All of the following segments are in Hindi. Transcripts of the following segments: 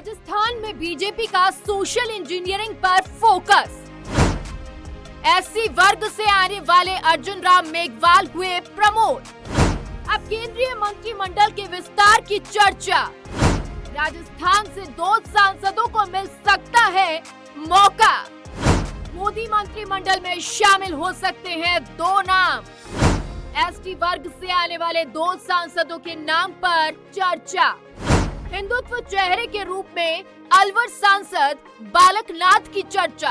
राजस्थान में बीजेपी का सोशल इंजीनियरिंग पर फोकस। एससी वर्ग से आने वाले अर्जुन राम मेघवाल हुए प्रमोट। अब केंद्रीय मंत्रिमंडल के विस्तार की चर्चा। राजस्थान से 2 सांसदों को मिल सकता है मौका। मोदी मंत्रिमंडल में शामिल हो सकते हैं 2 नाम। एसटी वर्ग से आने वाले 2 सांसदों के नाम पर चर्चा। हिंदुत्व चेहरे के रूप में अलवर सांसद बालकनाथ की चर्चा।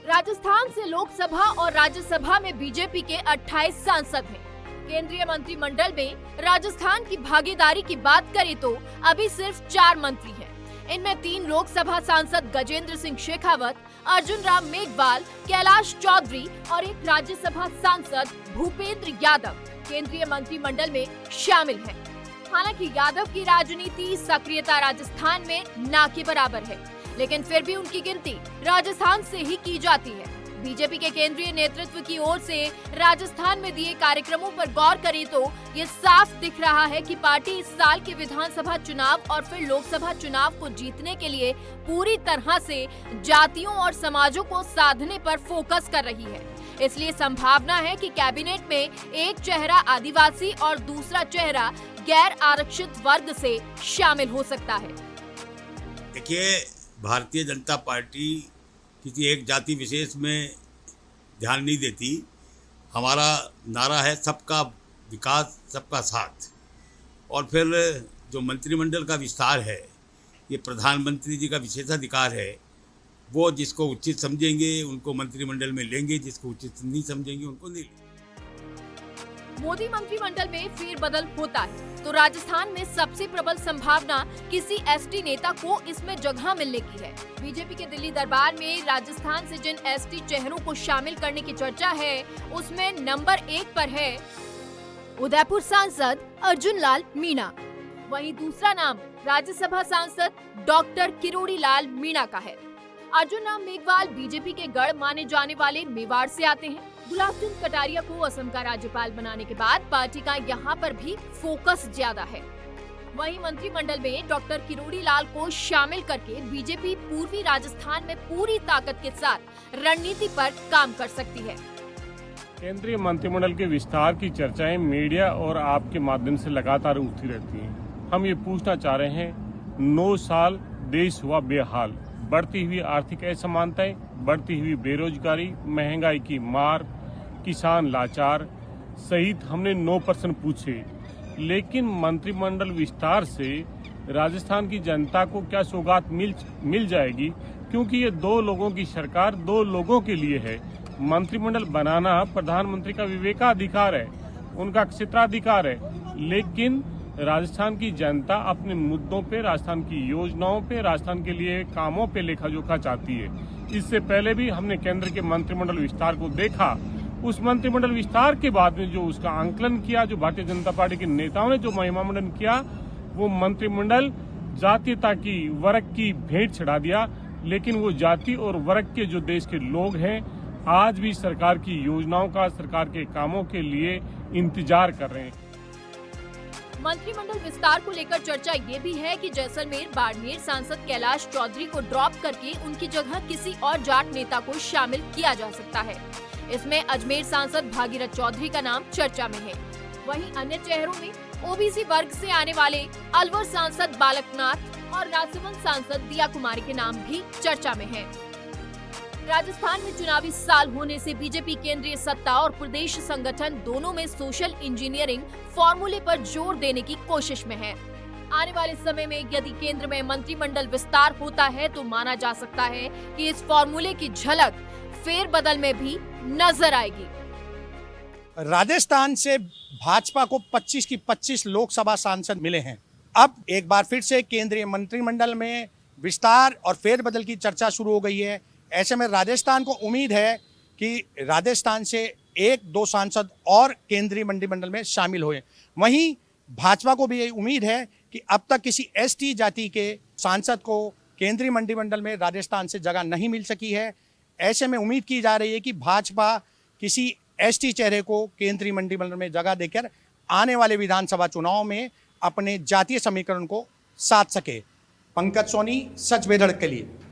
राजस्थान से लोकसभा और राज्यसभा में बीजेपी के 28 सांसद हैं। केंद्रीय मंत्रिमंडल में राजस्थान की भागीदारी की बात करें तो अभी सिर्फ 4 मंत्री हैं। इनमें 3 लोकसभा सांसद गजेंद्र सिंह शेखावत, अर्जुन राम मेघवाल, कैलाश चौधरी और एक राज्यसभा सांसद भूपेंद्र यादव केंद्रीय मंत्रिमंडल में शामिल हैं। हालांकि यादव की राजनीति सक्रियता राजस्थान में ना के बराबर है, लेकिन फिर भी उनकी गिनती राजस्थान से ही की जाती है। बीजेपी के केंद्रीय नेतृत्व की ओर से राजस्थान में दिए कार्यक्रमों पर गौर करें तो ये साफ दिख रहा है कि पार्टी इस साल के विधानसभा चुनाव और फिर लोकसभा चुनाव को जीतने के लिए पूरी तरह से जातियों और समाजों को साधने पर फोकस कर रही है। इसलिए संभावना है कि कैबिनेट में एक चेहरा आदिवासी और दूसरा चेहरा गैर आरक्षित वर्ग से शामिल हो सकता है। देखिए, भारतीय जनता पार्टी किसी एक जाति विशेष में ध्यान नहीं देती। हमारा नारा है सबका विकास सबका साथ। और फिर जो मंत्रिमंडल का विस्तार है, ये प्रधानमंत्री जी का विशेषाधिकार है। वो जिसको उचित समझेंगे उनको मंत्रिमंडल में लेंगे, जिसको उचित नहीं समझेंगे उनको नहीं लेंगे। मोदी मंत्रिमंडल में फेरबदल होता है तो राजस्थान में सबसे प्रबल संभावना किसी एसटी नेता को इसमें जगह मिलने की है। बीजेपी के दिल्ली दरबार में राजस्थान से जिन एसटी चेहरों को शामिल करने की चर्चा है, उसमें नंबर 1 पर है उदयपुर सांसद अर्जुन लाल मीणा। वहीं दूसरा नाम राज्यसभा सांसद डॉक्टर किरोड़ी लाल मीणा का है। अर्जुन राम मेघवाल बीजेपी के गढ़ माने जाने वाले मेवाड़ से आते हैं। गुलाब चंद कटारिया को असम का राज्यपाल बनाने के बाद पार्टी का यहाँ पर भी फोकस ज्यादा है। वहीं मंत्रिमंडल में डॉक्टर किरोड़ी लाल को शामिल करके बीजेपी पूर्वी राजस्थान में पूरी ताकत के साथ रणनीति पर काम कर सकती है। केंद्रीय मंत्रिमंडल के विस्तार की चर्चाएं मीडिया और आपके माध्यम से लगातार उठती रहती हैं। हम ये पूछना चाह रहे हैं, 9 साल देश हुआ बेहाल। बढ़ती हुई आर्थिक असमानताएं, बढ़ती हुई बेरोजगारी, महंगाई की मार, किसान लाचार सहित हमने 9 प्रश्न पूछे। लेकिन मंत्रिमंडल विस्तार से राजस्थान की जनता को क्या सौगात मिल जाएगी? क्योंकि ये 2 लोगों की सरकार 2 लोगों के लिए है। मंत्रिमंडल बनाना प्रधानमंत्री का विवेकाधिकार है, उनका क्षेत्राधिकार है। लेकिन राजस्थान की जनता अपने मुद्दों पे, राजस्थान की योजनाओं पे, राजस्थान के लिए कामों पे लेखा जोखा चाहती है। इससे पहले भी हमने केंद्र के मंत्रिमंडल विस्तार को देखा। उस मंत्रिमंडल विस्तार के बाद में जो उसका आंकलन किया, जो भारतीय जनता पार्टी के नेताओं ने जो महिमामंडन किया, वो मंत्रिमंडल जातीयता की, वर्ग की भेंट चढ़ा दिया। लेकिन वो जाति और वर्ग के जो देश के लोग हैं, आज भी सरकार की योजनाओं का, सरकार के कामों के लिए इंतजार कर रहे हैं। मंत्रिमंडल विस्तार को लेकर चर्चा ये भी है कि जैसलमेर बाड़मेर सांसद कैलाश चौधरी को ड्रॉप करके उनकी जगह किसी और जाट नेता को शामिल किया जा सकता है। इसमें अजमेर सांसद भागीरथ चौधरी का नाम चर्चा में है। वहीं अन्य चेहरों में ओबीसी वर्ग से आने वाले अलवर सांसद बालकनाथ और राजसमंद सांसद दिया कुमारी के नाम भी चर्चा में है। राजस्थान में चुनावी साल होने से बीजेपी केंद्रीय सत्ता और प्रदेश संगठन दोनों में सोशल इंजीनियरिंग फॉर्मूले पर जोर देने की कोशिश में है। आने वाले समय में यदि केंद्र में मंत्रिमंडल विस्तार होता है तो माना जा सकता है कि इस फॉर्मूले की झलक फेरबदल में भी नजर आएगी। राजस्थान से भाजपा को 25 की 25 लोकसभा सांसद मिले हैं। अब एक बार फिर से केंद्रीय मंत्रिमंडल में विस्तार और फेरबदल की चर्चा शुरू हो गई है। ऐसे में राजस्थान को उम्मीद है कि राजस्थान से 1-2 सांसद और केंद्रीय मंत्रिमंडल में शामिल हुए। वहीं भाजपा को भी ये उम्मीद है कि अब तक किसी एसटी जाति के सांसद को केंद्रीय मंत्रिमंडल में राजस्थान से जगह नहीं मिल सकी है। ऐसे में उम्मीद की जा रही है कि भाजपा किसी एसटी चेहरे को केंद्रीय मंत्रिमंडल में जगह देकर आने वाले विधानसभा चुनाव में अपने जातीय समीकरण को साध सके। पंकज सोनी, सच बेधड़क के लिए।